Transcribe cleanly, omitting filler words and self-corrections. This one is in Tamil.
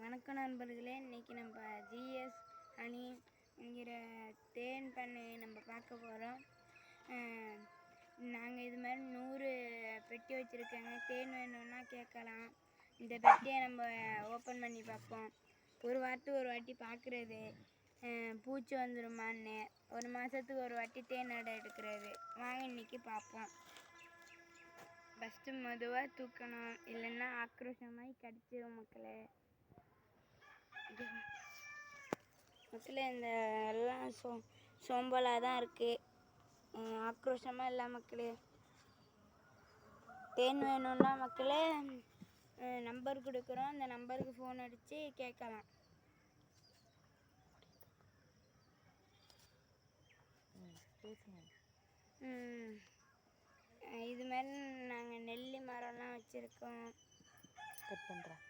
வணக்கம் நண்பர்களே, இன்றைக்கி நம்ம ஜிஎஸ் ஹனிங்கிற தேன் பண்ணையை நம்ம பார்க்க போகிறோம். நாங்கள் இது மாதிரி 100 பெட்டி வச்சுருக்கோங்க. தேன் வேணும்னா கேட்கலாம். இந்த பெட்டியை நம்ம ஓப்பன் பண்ணி பார்ப்போம். ஒரு வாட்டி பார்க்குறது, பூச்சி வந்துடுமான்னு. ஒரு மாதத்துக்கு ஒரு வாட்டி தேன் அடை எடுக்கிறது. வாங்க இன்றைக்கி பார்ப்போம். ஃபஸ்ட்டு மெதுவாக தூக்கணும், இல்லைன்னா ஆக்ரோஷமாகி கடிச்சிடும் மக்களே. இந்த எல்லாம் சோம்பலாக தான் இருக்குது, ஆக்ரோஷமாக இல்லை மக்களே. தேன் வேணும்னா மக்களே நம்பர் கொடுக்குறோம், அந்த நம்பருக்கு ஃபோன் அடித்து கேட்கலாம். இது மாதிரி நாங்கள் நெல்லி மரம்லாம் வச்சுருக்கோம். கட் பண்ணுறேன்.